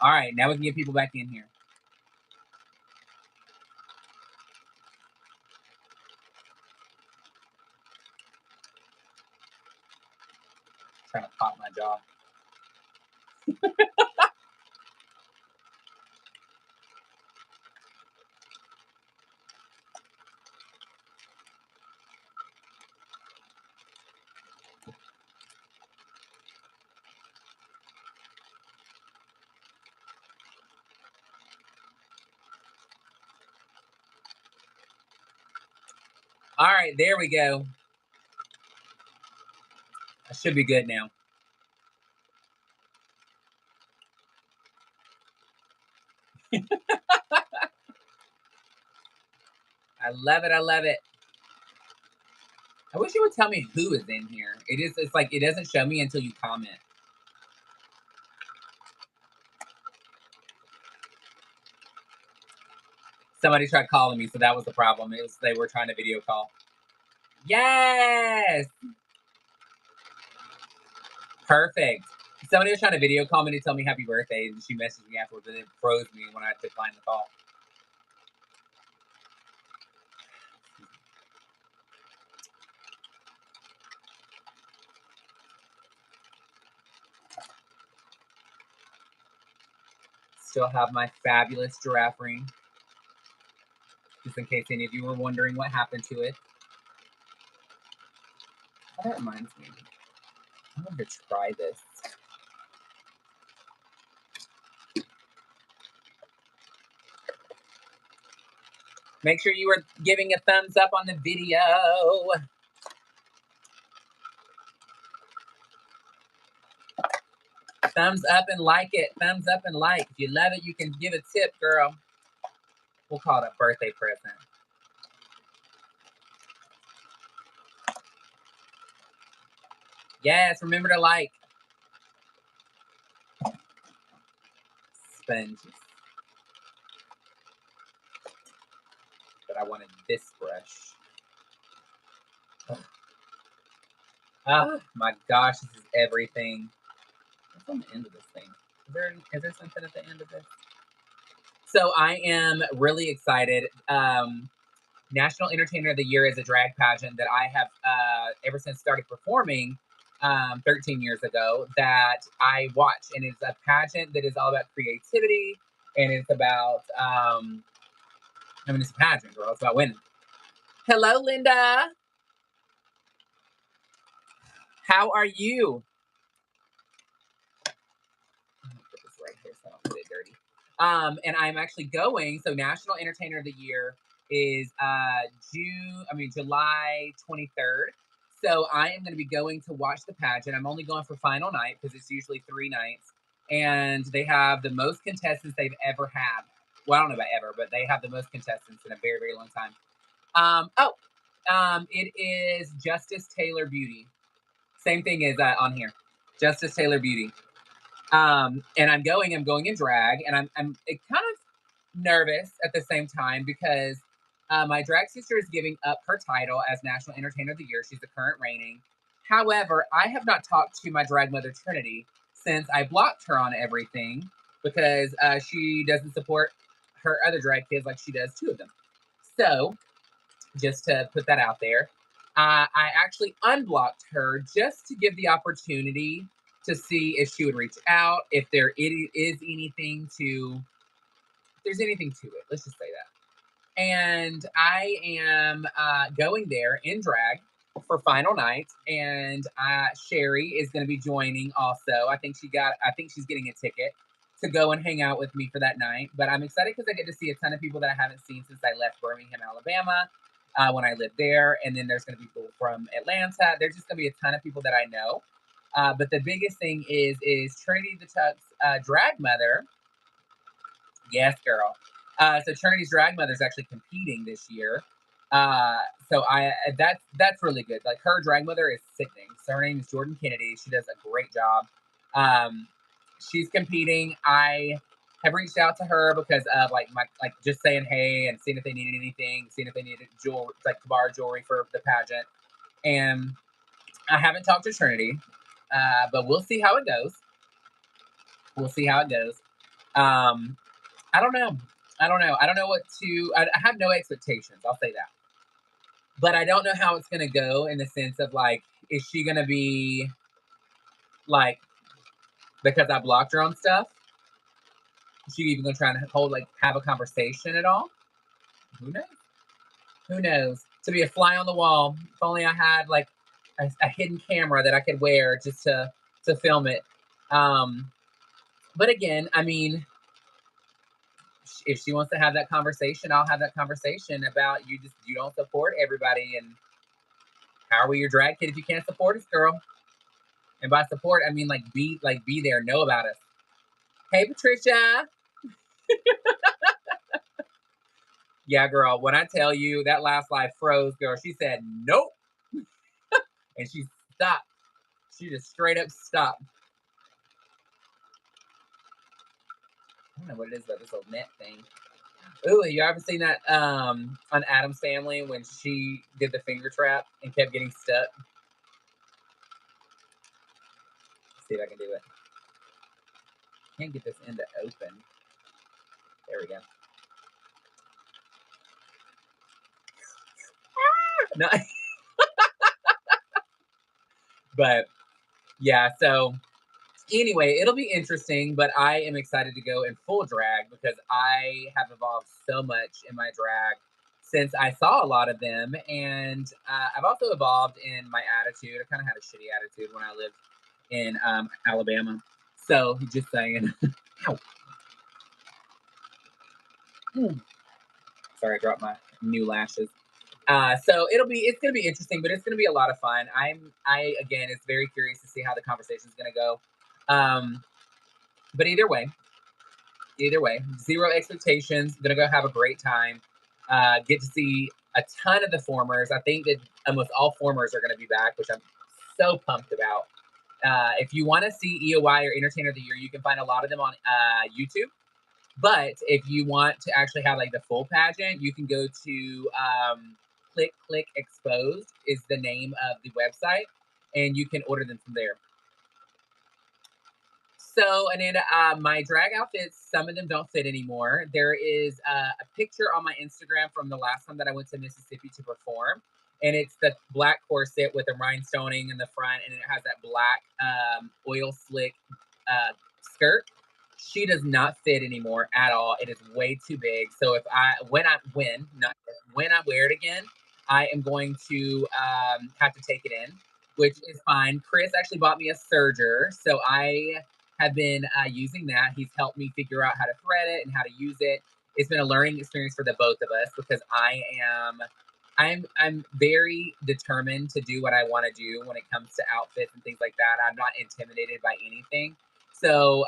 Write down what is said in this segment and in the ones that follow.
All right, now we can get people back in here. Trying to pop my jaw. All right, there we go. I should be good now. I love it. I love it. I wish you would tell me who is in here. It's like it doesn't show me until you comment. Somebody tried calling me, so that was the problem. They were trying to video call. Yes! Perfect. Somebody was trying to video call me to tell me happy birthday, and she messaged me afterwards, and it froze me when I declined the call. Still have my fabulous giraffe ring, just in case any of you were wondering what happened to it. Oh, that reminds me. I want to try this. Make sure you are giving a thumbs up on the video. Thumbs up and like it. Thumbs up and like. If you love it, you can give a tip, girl. We'll call it a birthday present. Yes, remember to like. Sponges. But I wanted this brush. Oh my gosh, this is everything. What's on the end of this thing? Is there something at the end of this? So I am really excited. National Entertainer of the Year is a drag pageant that I have ever since started performing 13 years ago that I watch. And it's a pageant that is all about creativity. And it's about, it's a pageant, girl. It's about winning. Hello, Linda. How are you? I'm gonna put this right here so I don't get it dirty. And I'm actually going, so National Entertainer of the Year is July 23rd. So I am going to be going to watch the pageant. I'm only going for final night because it's usually 3 nights. And they have the most contestants they've ever had. Well, I don't know about ever, but they have the most contestants in a very, very long time. It is Justice Taylor Beauty. Same thing as on here. Justice Taylor Beauty. And I'm going in drag, and I'm kind of nervous at the same time because my drag sister is giving up her title as National Entertainer of the Year. She's the current reigning. However, I have not talked to my drag mother, Trinity, since I blocked her on everything because she doesn't support her other drag kids like she does 2 of them. So, just to put that out there, I actually unblocked her just to give the opportunity to see if she would reach out, if there is anything to, if there's anything to it. Let's just say that. And I am going there in drag for final night, and Sherry is going to be joining also. I think she's getting a ticket to go and hang out with me for that night. But I'm excited because I get to see a ton of people that I haven't seen since I left Birmingham, Alabama, when I lived there. And then there's going to be people from Atlanta. There's just going to be a ton of people that I know. But the biggest thing is Trinity-tot drag mother. Yes, girl. So Trinity's drag mother is actually competing this year. That's really good. Like, her drag mother is sickening. So her name is Jordan Kennedy. She does a great job. She's competing. I have reached out to her because of just saying hey and seeing if they needed anything, seeing if they needed jewelry, like to borrow jewelry for the pageant. And I haven't talked to Trinity. But we'll see how it goes. We'll see how it goes. Um, I don't know. I don't know. I don't know what to. I have no expectations. I'll say that. But I don't know how it's gonna go in the sense of like, is she gonna be like because I blocked her on stuff? Is she even gonna try and hold like have a conversation at all? Who knows? Who knows? To be a fly on the wall. If only I had like a hidden camera that I could wear just to film it. Um, but again, I mean, if she wants to have that conversation, I'll have that conversation about you don't support everybody, and how are we your drag kid if you can't support us, girl? And by support, I mean like be there, know about us. Hey, Patricia. Yeah, girl. When I tell you that last live froze, girl, she said nope, and she stopped. She just straight up stopped. I don't know what it is about this old net thing. Ooh, you ever seen that on Adam's Family when she did the finger trap and kept getting stuck? Let's see if I can do it. Can't get this end to open. There we go. No. But yeah, so anyway, it'll be interesting, but I am excited to go in full drag because I have evolved so much in my drag since I saw a lot of them. And I've also evolved in my attitude. I kind of had a shitty attitude when I lived in Alabama. So just saying. Ow. Sorry, I dropped my new lashes. So it's gonna be interesting, but it's gonna be a lot of fun. I again, it's very curious to see how the conversation is gonna go. Um, but either way, zero expectations. Gonna go have a great time. Get to see a ton of the formers. I think that almost all formers are gonna be back, which I'm so pumped about. If you want to see EOY or Entertainer of the Year, you can find a lot of them on YouTube. But if you want to actually have like the full pageant, you can go to Click Exposed is the name of the website, and you can order them from there. So, Ananda, my drag outfits, some of them don't fit anymore. There is a picture on my Instagram from the last time that I went to Mississippi to perform, and it's the black corset with the rhinestoning in the front, and it has that black oil slick skirt. She does not fit anymore at all. It is way too big. So when I wear it again, I am going to have to take it in, which is fine. Chris actually bought me a serger, so I have been using that. He's helped me figure out how to thread it and how to use it. It's been a learning experience for the both of us because I'm very determined to do what I want to do when it comes to outfits and things like that. I'm not intimidated by anything. So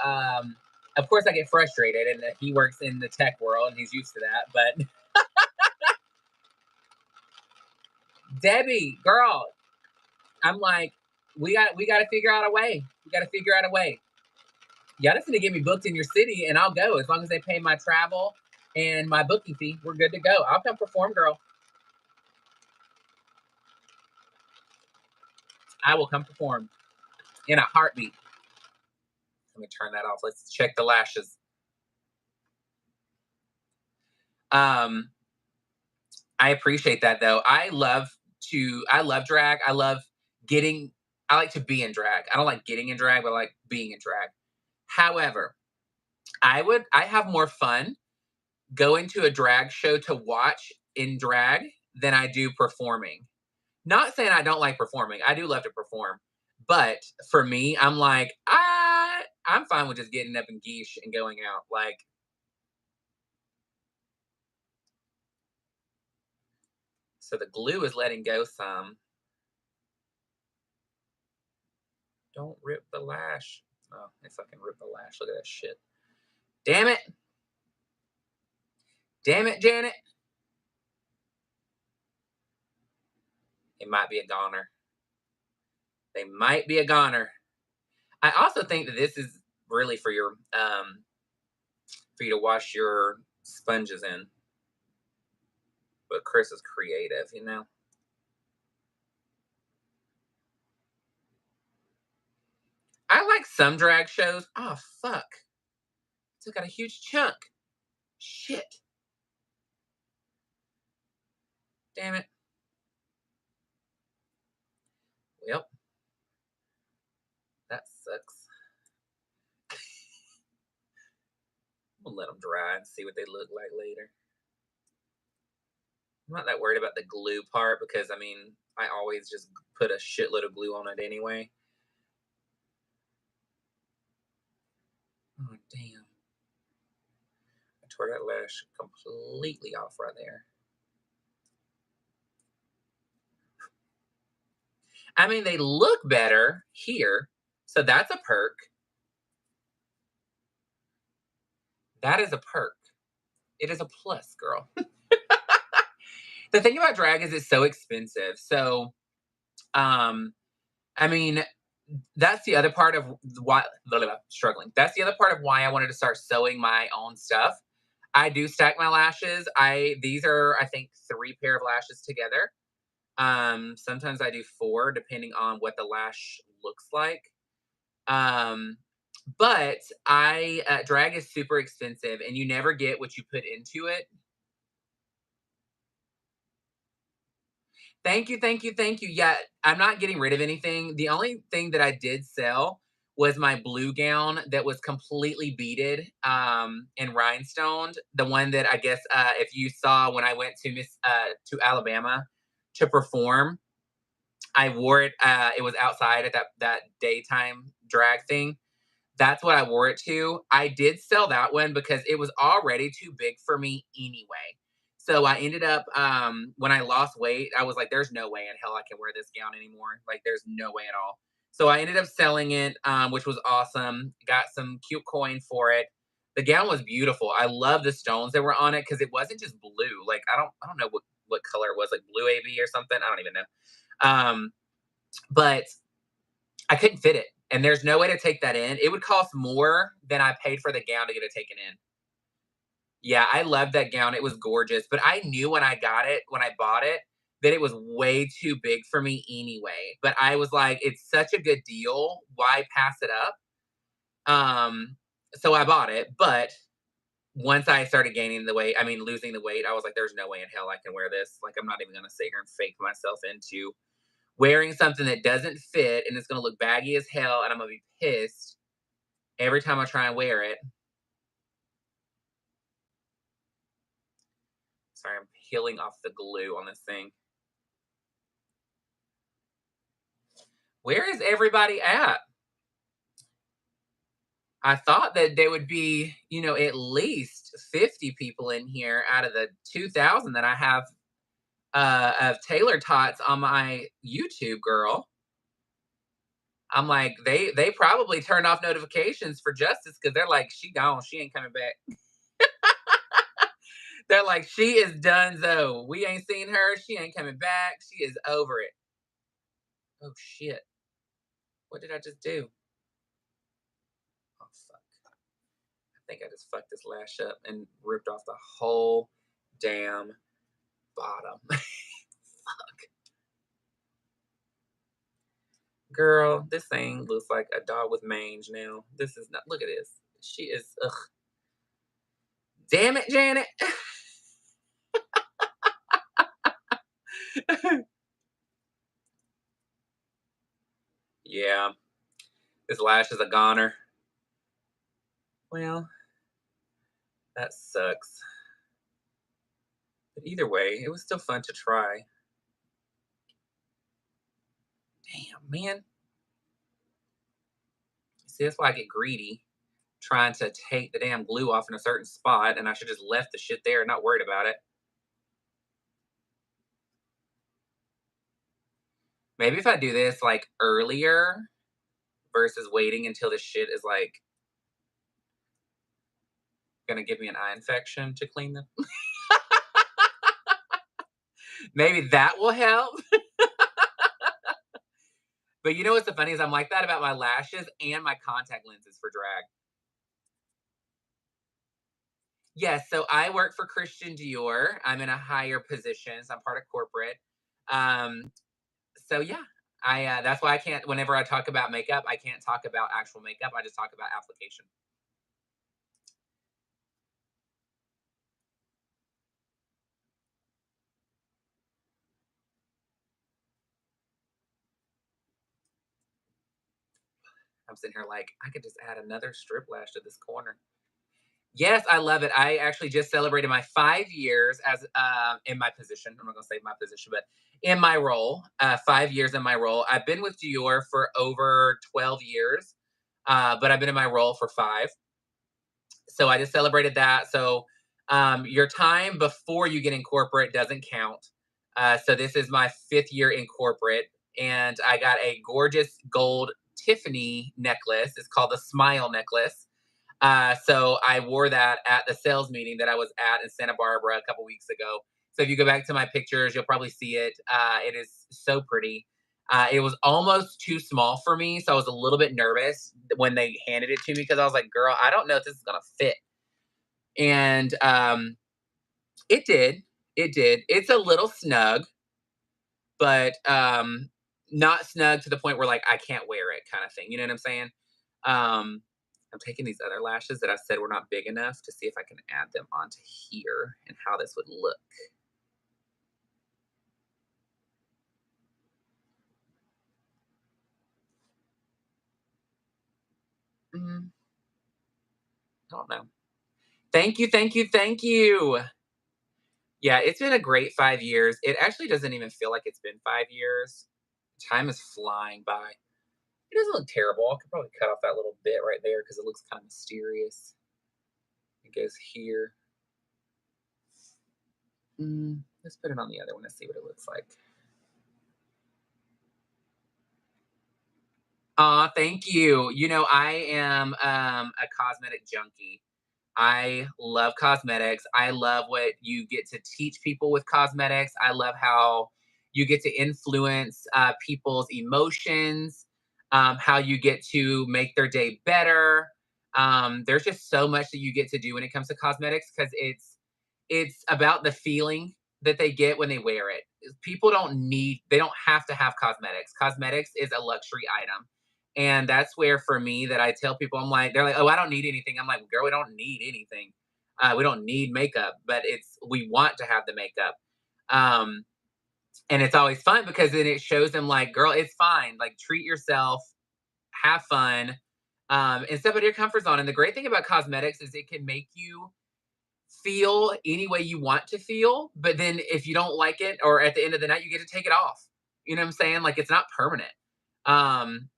of course I get frustrated, and he works in the tech world and he's used to that. But Debbie, girl, I'm like, we got to figure out a way. We got to figure out a way. Y'all just need to get me booked in your city and I'll go. As long as they pay my travel and my booking fee, we're good to go. I'll come perform, girl. I will come perform in a heartbeat. Let me turn that off. Let's check the lashes. I appreciate that though. I love drag. I like to be in drag. I don't like getting in drag, but I like being in drag. However, I have more fun going to a drag show to watch in drag than I do performing. Not saying I don't like performing. I do love to perform. But for me, I'm like, I'm fine with just getting up in geesh and going out. Like, so the glue is letting go some. Don't rip the lash. Oh, it fucking ripped the lash. Look at that shit. Damn it. Damn it, Janet. It might be a goner. They might be a goner. I also think that this is really for your for you to wash your sponges in. But Chris is creative, you know. like some drag shows. Oh, fuck. Still got a huge chunk. Shit. Damn it. Well, that sucks. I'm gonna let them dry and see what they look like later. I'm not that worried about the glue part because, I mean, I always just put a shitload of glue on it anyway. Oh, damn. I tore that lash completely off right there. I mean, they look better here, so that's a perk. That is a perk. It is a plus, girl. The thing about drag is it's so expensive. So, um, I mean, that's the other part of why blah, blah, blah, struggling. That's the other part of why I wanted to start sewing my own stuff. I do stack my lashes. These are I think 3 pair of lashes together. Sometimes I do 4 depending on what the lash looks like. Um, but I drag is super expensive and you never get what you put into it. Thank you, thank you, thank you. Yeah, I'm not getting rid of anything. The only thing that I did sell was my blue gown that was completely beaded and rhinestoned. The one that I guess if you saw when I went to Alabama to perform, I wore it. It was outside at that daytime drag thing. That's what I wore it to. I did sell that one because it was already too big for me anyway. So I ended up when I lost weight, I was like, there's no way in hell I can wear this gown anymore. Like there's no way at all. So I ended up selling it, which was awesome. Got some cute coin for it. The gown was beautiful. I love the stones that were on it because it wasn't just blue. Like I don't know what color it was, like blue AB or something. I don't even know. But I couldn't fit it, and there's no way to take that in. It would cost more than I paid for the gown to get it taken in. Yeah, I loved that gown. It was gorgeous, but I knew when I got it, when I bought it, that it was way too big for me anyway. But I was like, it's such a good deal. Why pass it up? So I bought it, but once I started gaining the weight, I mean losing the weight, I was like, there's no way in hell I can wear this. Like I'm not even gonna sit here and fake myself into wearing something that doesn't fit and it's gonna look baggy as hell and I'm gonna be pissed every time I try and wear it. Sorry, I'm peeling off the glue on this thing. Where is everybody at? I thought that there would be, at least 50 people in here out of the 2,000 that I have of Taylor-tots on my YouTube, girl. I'm like, they probably turned off notifications for Justice because they're like, she gone, she ain't coming back. They're like, she is done though. We ain't seen her. She ain't coming back. She is over it. Oh shit. What did I just do? Oh fuck. I think I just fucked this lash up and ripped off the whole damn bottom. Fuck. Girl, this thing looks like a dog with mange now. This is not, look at this. She is, ugh. Damn it, Janet. Yeah, this lash is a goner. Well, that sucks. But either way, it was still fun to try. Damn, man. See, that's why I get greedy trying to take the damn glue off in a certain spot, and I should just left the shit there and not worried about it. Maybe if I do this like earlier versus waiting until the shit is like gonna give me an eye infection to clean them. Maybe that will help. But you know what's the funny is I'm like that about my lashes and my contact lenses for drag. Yes, so I work for Christian Dior. I'm in a higher position, so I'm part of corporate. Um, so yeah, That's why I can't. Whenever I talk about makeup, I can't talk about actual makeup. I just talk about application. I'm sitting here like I could just add another strip lash to this corner. Yes, I love it. I actually just celebrated my 5 years as in my position. I'm not gonna say my position, but in my role, 5 years in my role. I've been with Dior for over 12 years, but I've been in my role for five. So I just celebrated that. So your time before you get in corporate doesn't count. So this is my 5th year in corporate, and I got a gorgeous gold Tiffany necklace. It's called the Smile necklace. So I wore that at the sales meeting that I was at in Santa Barbara a couple weeks ago. So if you go back to my pictures, you'll probably see it. It is so pretty. It was almost too small for me, so I was a little bit nervous when they handed it to me because I was like, "Girl, I don't know if this is gonna fit." And it did. It did. It's a little snug, but not snug to the point where like I can't wear it, kind of thing. You know what I'm saying? I'm taking these other lashes that I said were not big enough to see if I can add them onto here and how this would look. Mm, I don't know. Thank you, thank you, thank you. Yeah, it's been a great 5 years. It actually doesn't even feel like it's been 5 years. Time is flying by. It doesn't look terrible. I could probably cut off that little bit right there because it looks kind of mysterious. It goes here. Let's put it on the other one and see what it looks like. Aw, thank you. You know, I am a cosmetic junkie. I love cosmetics. I love what you get to teach people with cosmetics. I love how you get to influence people's emotions, how you get to make their day better. There's just so much that you get to do when it comes to cosmetics because it's about the feeling that they get when they wear it. People they don't have to have cosmetics. Cosmetics is a luxury item. And that's where for me that I tell people, I'm like, they're like, oh, I don't need anything. I'm like, girl, we don't need anything. We don't need makeup, but we want to have the makeup. Um, and it's always fun because then it shows them like, girl, it's fine. Like treat yourself, have fun, and step out of your comfort zone. And the great thing about cosmetics is it can make you feel any way you want to feel, but then if you don't like it or at the end of the night, you get to take it off. You know what I'm saying? Like it's not permanent. Um,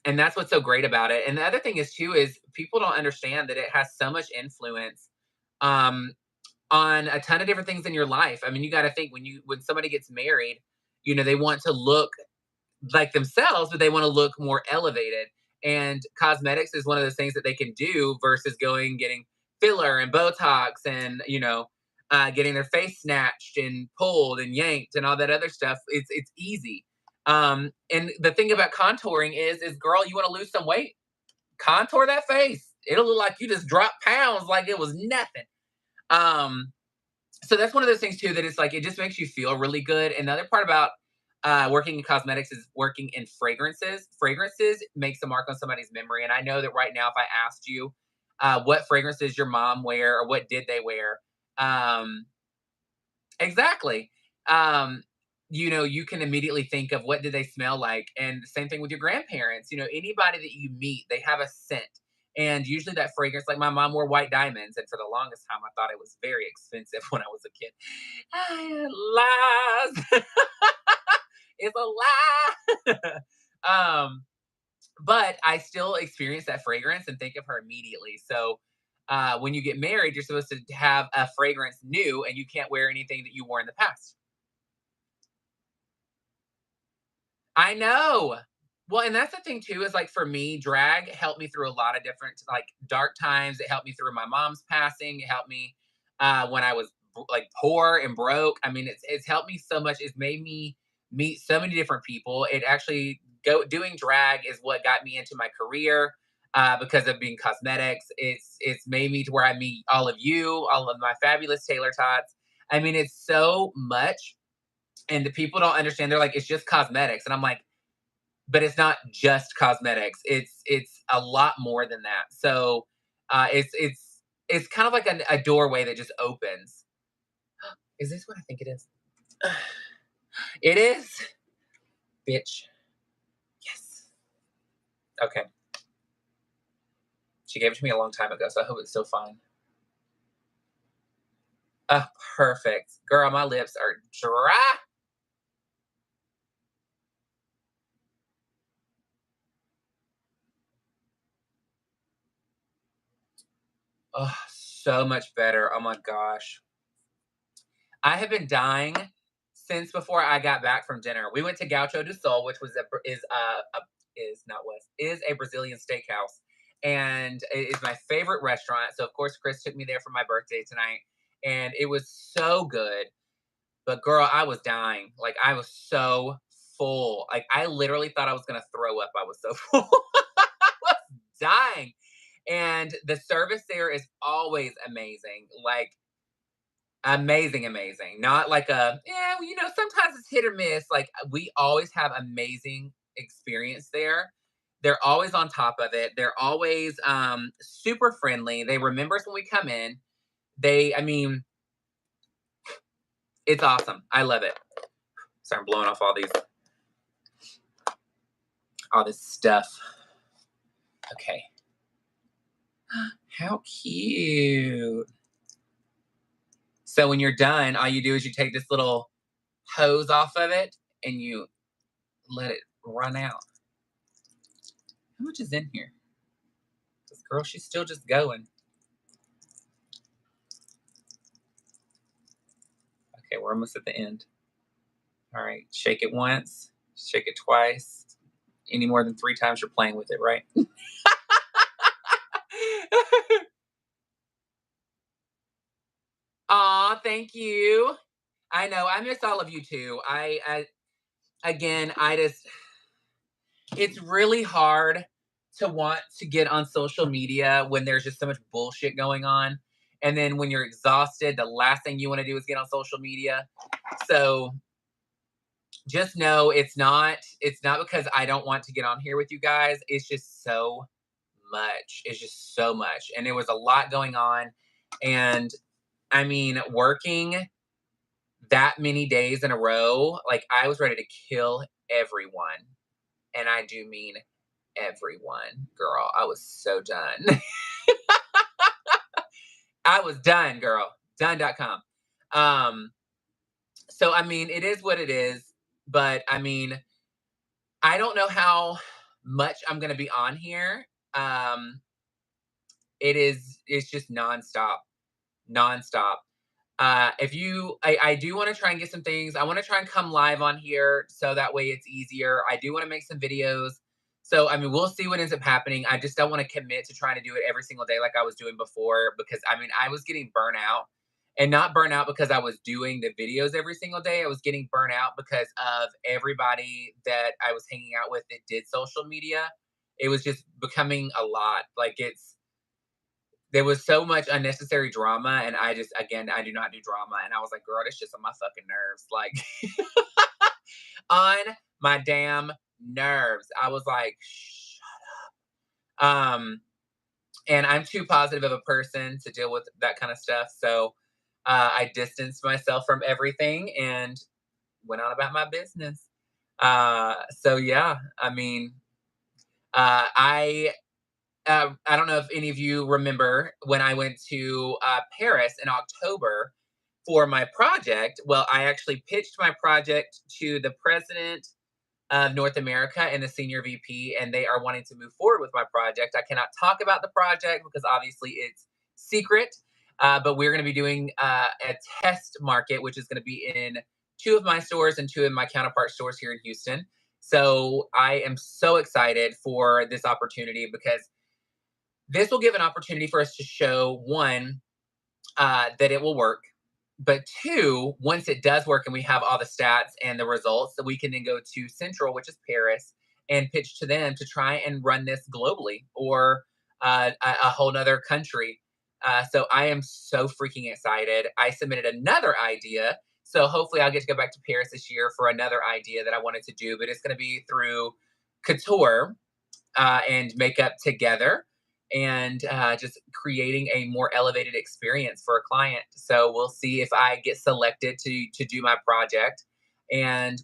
and that's what's so great about it. And the other thing is too is people don't understand that it has so much influence um on a ton of different things in your life. I mean, you got to think when somebody gets married, they want to look like themselves, but they want to look more elevated. And cosmetics is one of those things that they can do versus going getting filler and Botox and getting their face snatched and pulled and yanked and all that other stuff. It's easy. And the thing about contouring is girl, you want to lose some weight, contour that face. It'll look like you just dropped pounds like it was nothing. Um, so that's one of those things too that it's like it just makes you feel really good. And the other part about working in cosmetics is working in fragrances. Fragrances makes a mark on somebody's memory. And I know that right now, if I asked you what fragrances your mom wear or what did they wear, um, exactly. Um, you can immediately think of what did they smell like, and the same thing with your grandparents. Anybody that you meet, they have a scent, and usually that fragrance. Like my mom wore white diamonds, and for the longest time, I thought it was very expensive when I was a kid. Lies. It's a lie. But I still experience that fragrance and think of her immediately. So when you get married, you're supposed to have a fragrance new, and you can't wear anything that you wore in the past. I know. Well, and that's the thing too, is like for me, drag helped me through a lot of different like dark times. It helped me through my mom's passing. It helped me when I was like poor and broke. I mean, it's helped me so much. It's made me meet so many different people. It actually go doing drag is what got me into my career because of being cosmetics. It's made me to where I meet all of you, all of my fabulous Taylor tots. I mean, it's so much, and the people don't understand. They're like, it's just cosmetics, and I'm like, but it's not just cosmetics. It's a lot more than that. So it's kind of like a doorway that just opens. Is this what I think it is? It is, bitch. Yes. Okay. She gave it to me a long time ago, so I hope it's still fine. Oh, perfect. Girl, my lips are dry. Oh, so much better. Oh my gosh. I have been dying since before I got back from dinner. We went to Gaucho do Sol, which was is not was is a Brazilian steakhouse, and it is my favorite restaurant. So of course, Chris took me there for my birthday tonight, and it was so good. But girl, I was dying. Like I was so full. Like I literally thought I was gonna throw up. I was so full. I was dying. And the service there is always amazing. Like amazing, amazing. Not like yeah, well, sometimes it's hit or miss. Like we always have amazing experience there. They're always on top of it. They're always super friendly. They remember us when we come in. I mean, it's awesome. I love it. So I'm blowing off all this stuff. Okay. How cute. So when you're done, all you do is you take this little hose off of it and you let it run out. How much is in here? This girl, she's still just going. Okay, we're almost at the end. All right, shake it once, shake it twice. Any more than 3 times, you're playing with it, right? Aw, thank you. I know, I miss all of you too. Again, it's really hard to want to get on social media when there's just so much bullshit going on. And then when you're exhausted, the last thing you want to do is get on social media. So just know it's not because I don't want to get on here with you guys. It's just so much. It's just so much. And there was a lot going on. And I mean, working that many days in a row, like I was ready to kill everyone. And I do mean everyone, girl. I was so done. I was done, girl. Done.com. So I mean, it is what it is, but I mean, I don't know how much I'm gonna be on here. Um, it's just nonstop. Nonstop. I do want to try and get some things. I want to try and come live on here so that way it's easier. I do want to make some videos. So, I mean, we'll see what ends up happening. I just don't want to commit to trying to do it every single day like I was doing before because I mean, I was getting burnt out and not burnt out because I was doing the videos every single day. I was getting burnt out because of everybody that I was hanging out with that did social media. It was just becoming a lot. Like there was so much unnecessary drama, and again, I do not do drama, and I was like, "Girl, it's just on my fucking nerves." Like, on my damn nerves. I was like, um, and I'm too positive of a person to deal with that kind of stuff. So, I distanced myself from everything and went on about my business. So yeah, I mean, I don't know if any of you remember when I went to Paris in October for my project. Well, I actually pitched my project to the president of North America and the senior VP, and they are wanting to move forward with my project. I cannot talk about the project because obviously it's secret, but we're going to be doing a test market, which is going to be in 2 of my stores and 2 of my counterpart stores here in Houston. So I am so excited for this opportunity because this will give an opportunity for us to show one, that it will work. But 2, once it does work and we have all the stats and the results, that we can then go to Central, which is Paris, and pitch to them to try and run this globally or a whole nother country. So I am so freaking excited. I submitted another idea. So hopefully I'll get to go back to Paris this year for another idea that I wanted to do, but it's going to be through couture and makeup together, and just creating a more elevated experience for a client. So we'll see if I get selected to do my project, and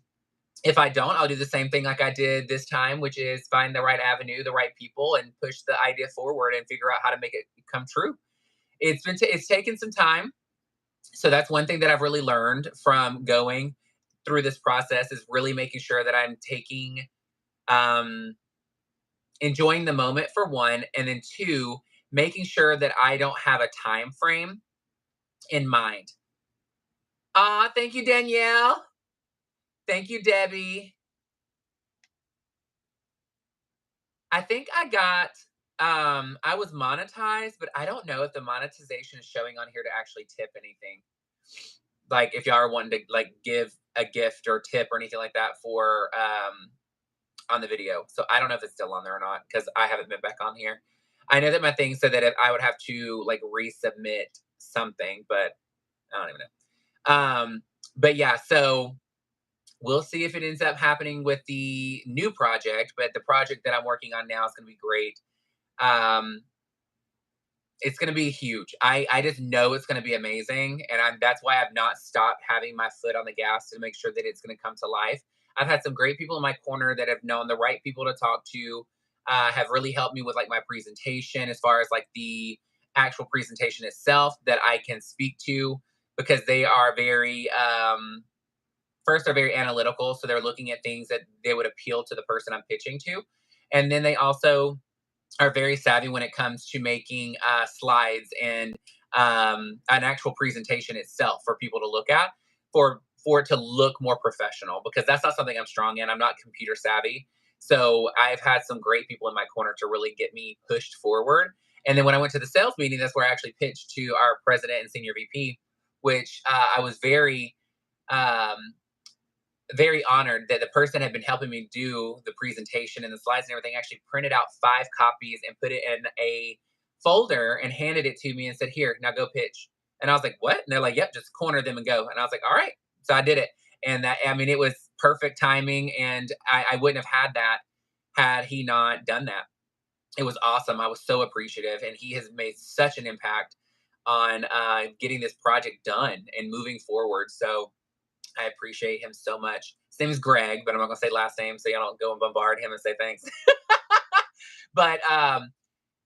if I don't, I'll do the same thing like I did this time, which is find the right avenue, the right people, and push the idea forward and figure out how to make it come true. It's taken some time, so that's one thing that I've really learned from going through this process is really making sure that I'm taking um, enjoying the moment for one, and then two, making sure that I don't have a time frame in mind. Ah, thank you, Danielle. Thank you, Debbie. I think I was monetized, but I don't know if the monetization is showing on here to actually tip anything. Like if y'all are wanting to like give a gift or tip or anything like that for on the video. So I don't know if it's still on there or not because I haven't been back on here. I know that my thing said that if I would have to like resubmit something, but I don't even know. But yeah, so we'll see if it ends up happening with the new project. But the project that I'm working on now is going to be great. Um, it's going to be huge. I just know it's going to be amazing, and that's why I've not stopped having my foot on the gas to make sure that it's going to come to life. I've had some great people in my corner that have known the right people to talk to, have really helped me with like my presentation as far as like the actual presentation itself that I can speak to, because they are very first they're very analytical, so they're looking at things that they would appeal to the person I'm pitching to, and then they also are very savvy when it comes to making slides and an actual presentation itself for people to look at, for it to look more professional, because that's not something I'm strong in. I'm not computer savvy. So I've had some great people in my corner to really get me pushed forward. And then when I went to the sales meeting, that's where I actually pitched to our president and senior VP, which I was um, very honored that the person had been helping me do the presentation and the slides and everything actually printed out 5 copies and put it in a folder and handed it to me and said, "Here, now go pitch." And I was like, "What?" And they're like, "Yep, just corner them and go." And I was like, "All right." So I did it. And that, I mean, it was perfect timing. And I wouldn't have had that had he not done that. It was awesome. I was so appreciative. And he has made such an impact on getting this project done and moving forward. So I appreciate him so much. His name is Greg, but I'm not gonna say last name so y'all don't go and bombard him and say thanks. But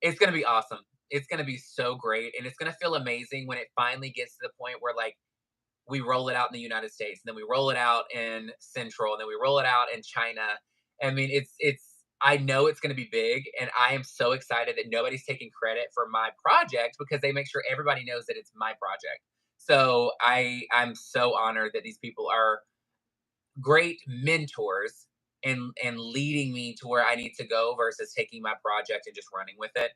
it's gonna be awesome. It's gonna be so great, and it's gonna feel amazing when it finally gets to the point where like we roll it out in the United States, and then we roll it out in Central, and then we roll it out in China. I mean, it's. I know it's going to be big, and I am so excited that nobody's taking credit for my project because they make sure everybody knows that it's my project. So I'm so honored that these people are great mentors and leading me to where I need to go versus taking my project and just running with it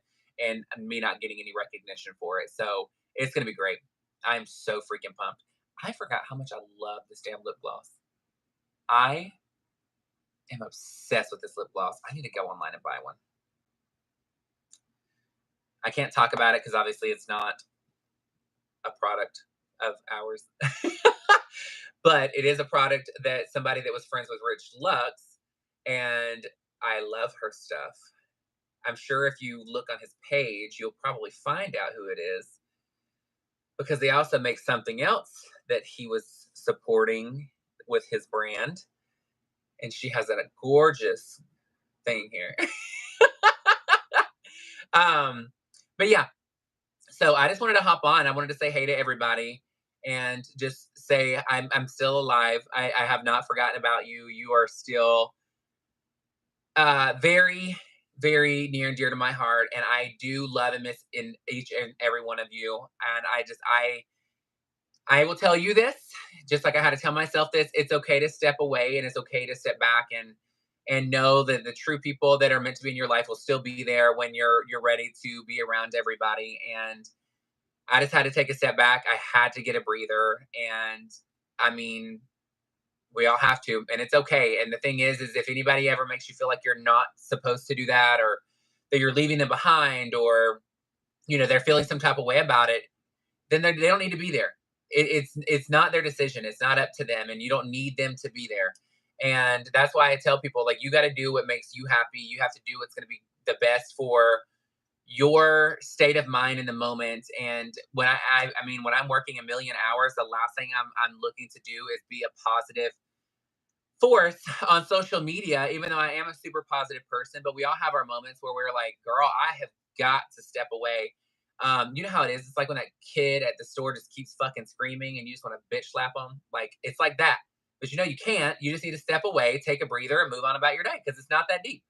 and me not getting any recognition for it. So it's gonna be great. I'm so freaking pumped. I forgot how much I love this damn lip gloss. I am obsessed with this lip gloss. I need to go online and buy one. I can't talk about it because obviously it's not a product of ours. But it is a product that somebody that was friends with Rich Lux, and I love her stuff. I'm sure if you look on his page, you'll probably find out who it is, because they also make something else that he was supporting with his brand, and she has a gorgeous thing here. um, but yeah, so I just wanted to hop on. I wanted to say hey to everybody and just say I'm still alive. I have not forgotten about you. You are still very, very near and dear to my heart, and I do love and miss in each and every one of you. And I will tell you this, just like I had to tell myself this. It's okay to step away, and it's okay to step back and know that the true people that are meant to be in your life will still be there when you're ready to be around everybody. And I just had to take a step back. I had to get a breather, and I mean, we all have to, and it's okay. And the thing is if anybody ever makes you feel like you're not supposed to do that, or that you're leaving them behind, or they're feeling some type of way about it, then they don't need to be there. It's not their decision. It's not up to them, and you don't need them to be there. And that's why I tell people, like, you got to do what makes you happy. You have to do what's going to be the best for your state of mind in the moment. And when I mean, when I'm working a million hours, the last thing I'm looking to do is be a positive force on social media, even though I am a super positive person. But we all have our moments where we're like, girl, I have got to step away. You know how it is. It's like when that kid at the store just keeps fucking screaming and you just want to bitch slap them. Like, it's like that. But you know, you can't. You just need to step away, take a breather, and move on about your day because it's not that deep.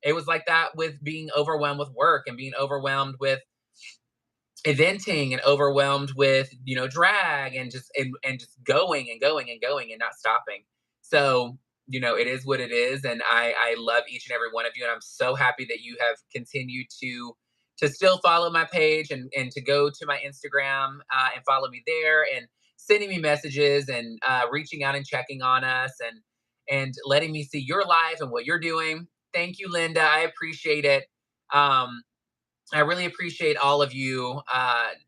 It was like that with being overwhelmed with work and being overwhelmed with eventing and overwhelmed with, drag, and just going and going and going and not stopping. So, it is what it is. And I love each and every one of you. And I'm so happy that you have continued to still follow my page, and to go to my Instagram, and follow me there, and sending me messages, and reaching out and checking on us, and letting me see your life and what you're doing. Thank you, Linda. I appreciate it. Um, I really appreciate all of you,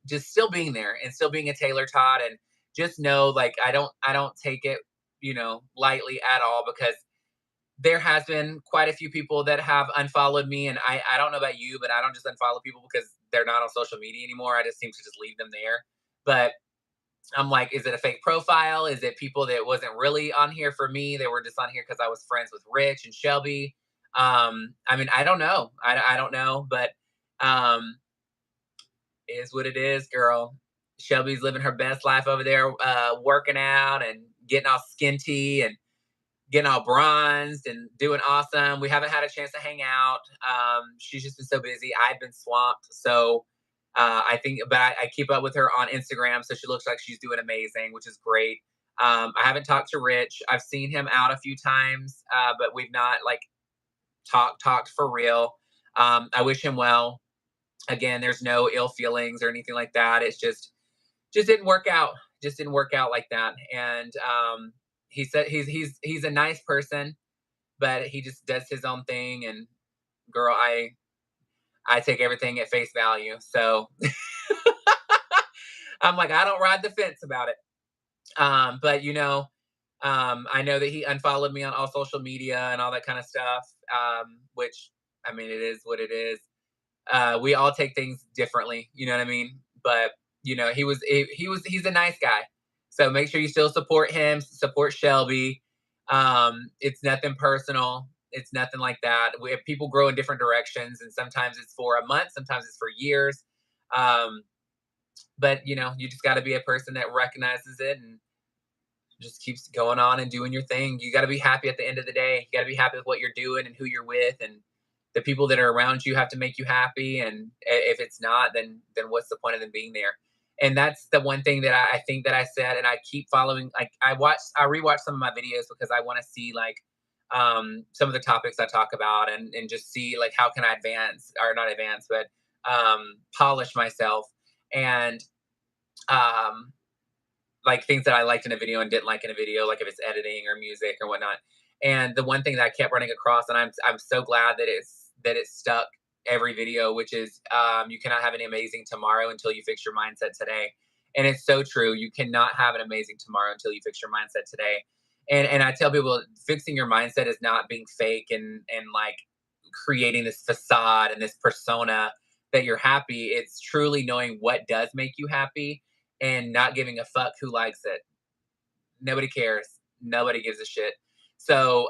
just still being there and still being a Taylor Tot. And just know, like, I don't take it, lightly at all, because there has been quite a few people that have unfollowed me. And I don't know about you, but I don't just unfollow people because they're not on social media anymore. I just seem to just leave them there. But I'm like, is it a fake profile? Is it people that wasn't really on here for me? They were just on here because I was friends with Rich and Shelby. I mean, I don't know. I don't know, but um, is what it is, girl. Shelby's living her best life over there, working out and getting all skinty and getting all bronzed and doing awesome. We haven't had a chance to hang out. She's just been so busy. I've been swamped. So I think, but I keep up with her on Instagram. So she looks like she's doing amazing, which is great. I haven't talked to Rich. I've seen him out a few times, but we've not like talked for real. I wish him well. Again, there's no ill feelings or anything like that. It's just didn't work out. Just didn't work out like that. And he said he's a nice person, but he just does his own thing. And girl, I take everything at face value. So I'm like, I don't ride the fence about it. But I know that he unfollowed me on all social media and all that kind of stuff. Which, I mean, it is what it is. We all take things differently, you know what I mean? But he's a nice guy. So make sure you still support him, support Shelby. It's nothing personal. It's nothing like that. People grow in different directions, and sometimes it's for a month, sometimes it's for years. Um, but you just got to be a person that recognizes it and just keeps going on and doing your thing. You got to be happy at the end of the day. You got to be happy with what you're doing and who you're with, and the people that are around you have to make you happy. And if it's not, then what's the point of them being there? And that's the one thing that I think that I said, and I keep following. Like, I rewatch some of my videos because I want to see, like, some of the topics I talk about, and just see, like, how can I advance, or not advance, but polish myself. And um, like, things that I liked in a video and didn't like in a video, like if it's editing or music or whatnot. And the one thing that I kept running across, and I'm so glad that it's stuck every video, which is, you cannot have an amazing tomorrow until you fix your mindset today. And it's so true. You cannot have an amazing tomorrow until you fix your mindset today. And I tell people, fixing your mindset is not being fake and like creating this facade and this persona that you're happy. It's truly knowing what does make you happy and not giving a fuck who likes it. Nobody cares. Nobody gives a shit. So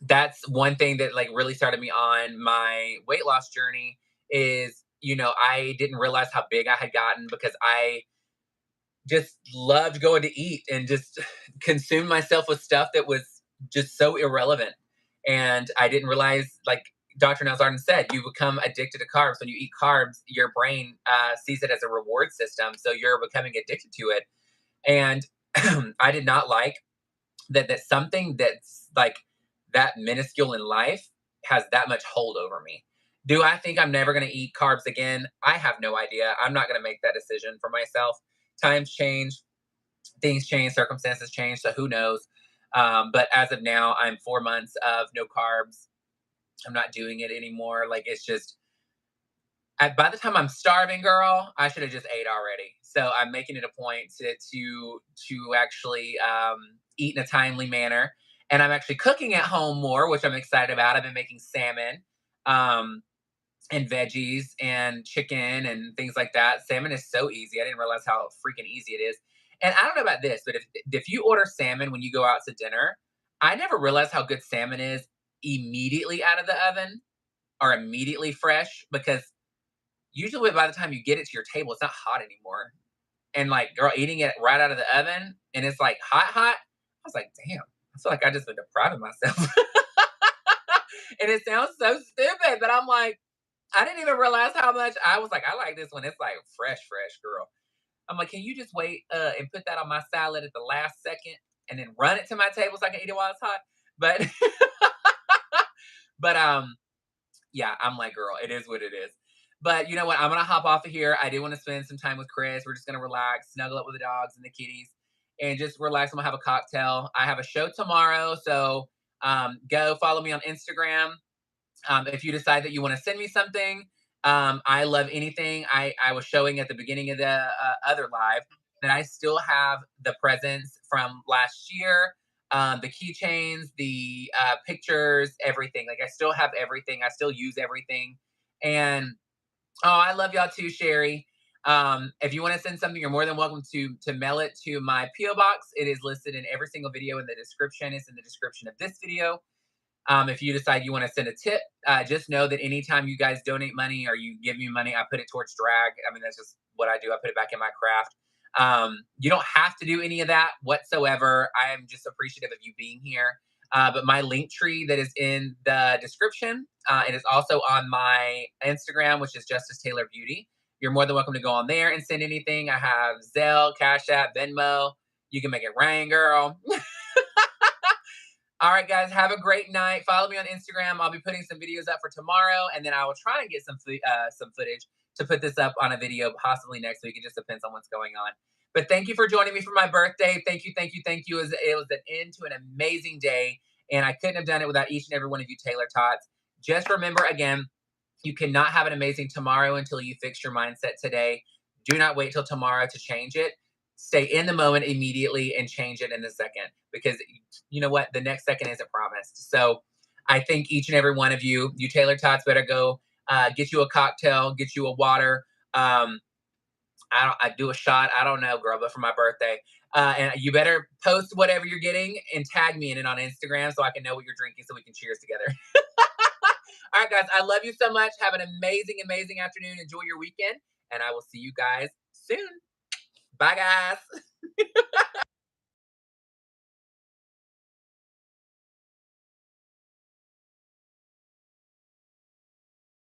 that's one thing that, like, really started me on my weight loss journey. Is, I didn't realize how big I had gotten because I just loved going to eat and just consume myself with stuff that was just so irrelevant. And I didn't realize, like Dr. Nelsarden said, you become addicted to carbs. When you eat carbs, your brain sees it as a reward system. So you're becoming addicted to it. And I did not like that something that's like that minuscule in life has that much hold over me. Do I think I'm never going to eat carbs again? I have no idea. I'm not going to make that decision for myself. Times change, things change, circumstances change. So who knows? But as of now, I'm 4 months of no carbs. I'm not doing it anymore. Like, it's just, by the time I'm starving, girl, I should have just ate already. So I'm making it a point to actually eat in a timely manner. And I'm actually cooking at home more, which I'm excited about. I've been making salmon. And veggies and chicken and things like that. Salmon is so easy. I didn't realize how freaking easy it is. And I don't know about this, but if you order salmon when you go out to dinner, I never realized how good salmon is immediately out of the oven or immediately fresh, because usually by the time you get it to your table, it's not hot anymore. And like, girl, eating it right out of the oven and it's like hot, hot. I was like, damn, I feel like I just been depriving myself. And it sounds so stupid, but I'm like, I didn't even realize how much I was like, I like this one. It's like fresh, fresh, girl. I'm like, can you just wait and put that on my salad at the last second and then run it to my table so I can eat it while it's hot? But but yeah, I'm like, girl, it is what it is. But you know what? I'm gonna hop off of here. I do want to spend some time with Chris. We're just gonna relax, snuggle up with the dogs and the kitties, and just relax. I'm gonna have a cocktail. I have a show tomorrow, so go follow me on Instagram. If you decide that you want to send me something, I love anything. I was showing at the beginning of the other live that I still have the presents from last year, the keychains, the pictures, everything. Like I still have everything. I still use everything. And oh, I love y'all too, Sherry. If you want to send something, you're more than welcome to mail it to my PO box. It is listed in every single video in the description. It's in the description of this video. If you decide you want to send a tip, just know that anytime you guys donate money or you give me money, I put it towards drag. I mean, that's just what I do. I put it back in my craft. You don't have to do any of that whatsoever. I am just appreciative of you being here. But my link tree that is in the description, it is also on my Instagram, which is Justice Taylor Beauty. You're more than welcome to go on there and send anything. I have Zelle, Cash App, Venmo. You can make it rain, girl. All right, guys, have a great night. Follow me on Instagram. I'll be putting some videos up for tomorrow, and then I will try and get some footage to put this up on a video possibly next week. It just depends on what's going on. But thank you for joining me for my birthday. Thank you, thank you, thank you. It was an end to an amazing day, and I couldn't have done it without each and every one of you Taylor-tots. Just remember, again, you cannot have an amazing tomorrow until you fix your mindset today. Do not wait till tomorrow to change it. Stay in the moment immediately and change it in the second, because you know what? The next second isn't promised. So I think each and every one of you, you Taylor-tots, better go get you a cocktail, get you a water. I do a shot. I don't know, girl, but for my birthday. And you better post whatever you're getting and tag me in it on Instagram so I can know what you're drinking so we can cheers together. All right, guys, I love you so much. Have an amazing, amazing afternoon. Enjoy your weekend, and I will see you guys soon. Bye, guys.